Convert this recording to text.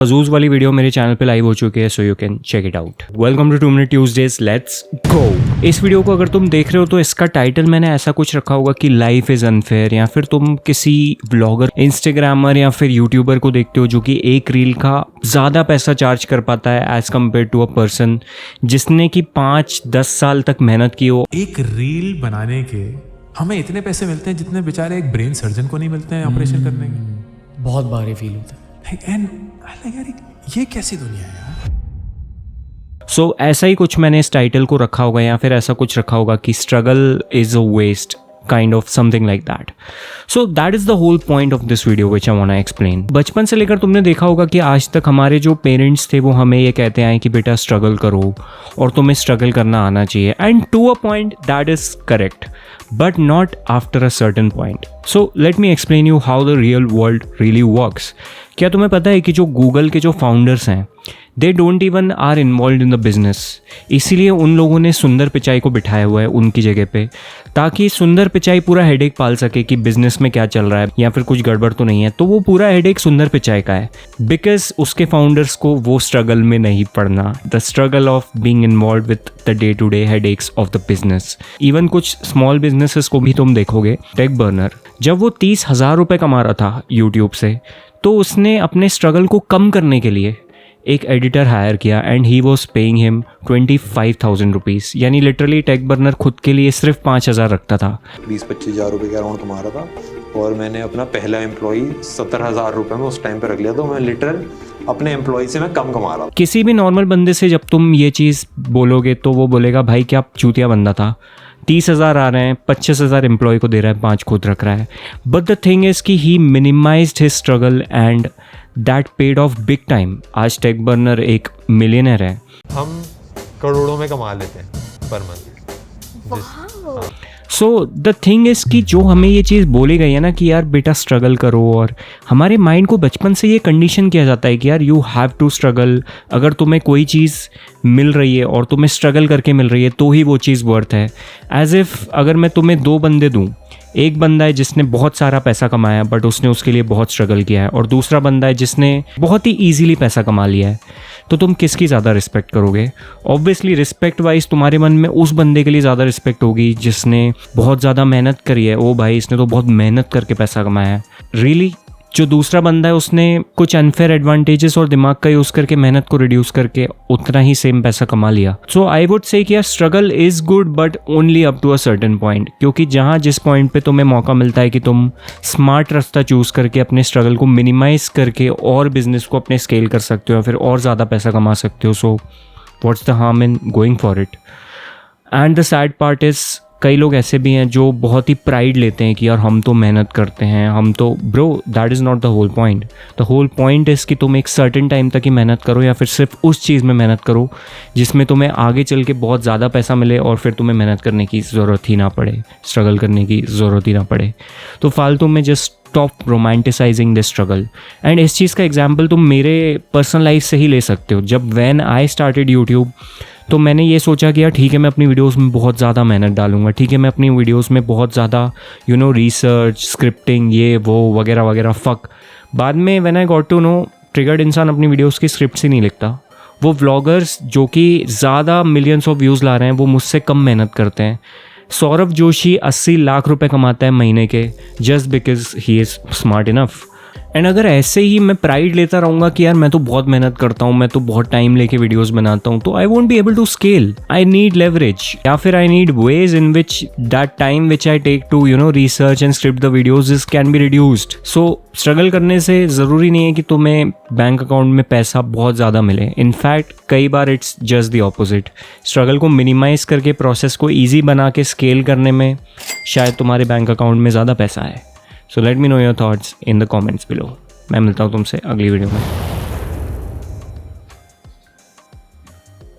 अजूज वाली वीडियो मेरे चैनल पे लाइव हो चुकी है, so you can check it out. Welcome to 2 minute Tuesdays, let's go. इस वीडियो को अगर तुम देख रहे हो तो इसका टाइटल मैंने ऐसा कुछ रखा होगा कि लाइफ इज अनफेयर, या फिर तुम किसी व्लॉगर, इंस्टाग्रामर या फिर यूट्यूबर को देखते हो जो कि एक रील का ज़्यादा पैसा चार्ज कर पाता है as compared to a person जिसने कि 5-10 साल तक मेहनत की हो। एक रील बनाने के हमें इतने पैसे मिलते हैं जितने बेचारे एक ब्रेन सर्जन को नहीं मिलते हैं ऑपरेशन करने के। बहुत बार फील होता है। एंड यार ये कैसी दुनिया है यार। सो ऐसा ही कुछ मैंने इस टाइटल को रखा होगा, या फिर ऐसा कुछ रखा होगा कि struggle is a waste, kind of something like that. So that is the whole point of this video which I want to explain. बचपन से लेकर तुमने देखा होगा कि आज तक हमारे जो पेरेंट्स थे वो हमें ये कहते आए कि बेटा स्ट्रगल करो और तुम्हें स्ट्रगल करना आना चाहिए, and to a point that is correct, but not after a certain point. So let me explain you how the real world really works. क्या तुम्हें पता है कि जो गूगल के जो फाउंडर्स हैं they don't even are involve in the business, इसीलिए उन लोगों ने सुंदर पिचाई को बिठाया हुआ है उनकी जगह पे, ताकि सुंदर पिचाई पूरा हेडेक पाल सके कि बिजनेस में क्या चल रहा है या फिर कुछ गड़बड़ तो नहीं है। तो वो पूरा हेडेक सुंदर पिचाई का है, बिकॉज उसके फाउंडर्स को वो स्ट्रगल में नहीं पड़ना, the struggle of being involve with the day to day headaches of the business. Even कुछ स्मॉल बिजनेसेस को भी तुम देखोगे, टेक बर्नर जब वो 30,000 रुपये कमा रहा था यूट्यूब से, तो उसने अपने स्ट्रगल को कम करने के लिए एक एडिटर हायर किया and he was paying him 25,000 rupees. यानी लिटरली टेक बर्नर खुद के लिए सिर्फ 5,000 रखता था। 20-25 हज़ार रुपये के अराउंड कमा रहा था, और मैंने अपना पहला एम्प्लॉई 70,000 रुपये में उस टाइम पे रख लिया। तो मैं लिटरल अपने एम्प्लॉई से मैं कम कमा रहा था। किसी भी नॉर्मल बंदे से जब तुम ये चीज़ बोलोगे तो वो बोलेगा भाई क्या चूतिया बंदा था, 30,000 आ रहे हैं, 25,000 एम्प्लॉय को दे रहा है, 5 खुद रख रहा है। बट द थिंग इज़ कि he minimized his struggle and that paid off big time. आज टेक बर्नर एक मिलियनर है। हम करोड़ों में कमा लेते हैं per month. So the thing is कि जो हमें ये चीज़ बोली गई है ना कि यार बेटा स्ट्रगल करो, और हमारे माइंड को बचपन से ये कंडीशन किया जाता है कि यार यू हैव टू स्ट्रगल। अगर तुम्हें कोई चीज़ मिल रही है और तुम्हें स्ट्रगल करके मिल रही है तो ही वो चीज़ वर्थ है। एज इफ़ अगर मैं तुम्हें 2 बंदे दूँ, एक बंदा है जिसने बहुत सारा पैसा कमाया बट उसने उसके लिए बहुत स्ट्रगल किया है, और दूसरा बंदा है जिसने बहुत ही ईजीली पैसा कमा लिया है, तो तुम किसकी ज़्यादा रिस्पेक्ट करोगे? ऑब्वियसली रिस्पेक्ट वाइज तुम्हारे मन में उस बंदे के लिए ज़्यादा रिस्पेक्ट होगी जिसने बहुत ज़्यादा मेहनत करी है। ओ भाई इसने तो बहुत मेहनत करके पैसा कमाया है। रियली जो दूसरा बंदा है उसने कुछ अनफेयर एडवांटेजेस और दिमाग का यूज़ करके मेहनत को रिड्यूस करके उतना ही सेम पैसा कमा लिया। सो आई वुड से कि यार struggle is good but only up to a certain point, क्योंकि जहाँ जिस पॉइंट पे तुम्हें मौका मिलता है कि तुम स्मार्ट रास्ता चूज़ करके अपने स्ट्रगल को मिनिमाइज करके और बिजनेस को अपने स्केल कर सकते हो या फिर और ज़्यादा पैसा कमा सकते हो। So what's the harm in going for it? And the sad part is कई लोग ऐसे भी हैं जो बहुत ही प्राइड लेते हैं कि यार हम तो मेहनत करते हैं, हम तो bro that is not the whole point. The whole point is कि तुम एक सर्टेन टाइम तक ही मेहनत करो, या फिर सिर्फ उस चीज़ में मेहनत करो जिसमें तुम्हें आगे चल के बहुत ज़्यादा पैसा मिले और फिर तुम्हें मेहनत करने की ज़रूरत ही ना पड़े, स्ट्रगल करने की ज़रूरत ही ना पड़े। तो फालतू में just stop romanticising this struggle. And इस चीज़ का एग्जाम्पल तुम मेरे पर्सनल लाइफ से ही ले सकते हो। जब व्हेन आई स्टार्टेड यूट्यूब, तो मैंने ये सोचा कि यार ठीक है मैं अपनी वीडियोस में बहुत ज़्यादा मेहनत डालूंगा, ठीक है मैं अपनी वीडियोस में बहुत ज़्यादा रिसर्च, स्क्रिप्टिंग, ये वो वगैरह वगैरह। फक बाद में when I got to know triggered इंसान अपनी वीडियोस की स्क्रिप्ट्स ही नहीं लिखता। वो व्लॉगर्स जो कि ज़्यादा मिलियंस ऑफ व्यूज़ ला रहे हैं वो मुझसे कम मेहनत करते हैं। सौरभ जोशी 80 लाख रुपए कमाता है महीने के just because he is smart enough. And अगर ऐसे ही मैं प्राइड लेता रहूँगा कि यार मैं तो बहुत मेहनत करता हूँ, मैं तो बहुत टाइम लेके वीडियोस बनाता हूँ, तो I won't be able to scale. I need leverage, या फिर I need ways in which that time which I take to research and script the videos is can be reduced. So struggle करने से ज़रूरी नहीं है कि तुम्हें bank account में पैसा बहुत ज़्यादा मिले। इनफैक्ट कई बार it's just the opposite. Struggle को मिनिमाइज करके प्रोसेस को ईजी बना के स्केल करने में शायद तुम्हारे बैंक अकाउंट में ज़्यादा पैसा है। So let me know your thoughts in the comments below. मैं मिलता हूँ तुमसे अगली वीडियो में।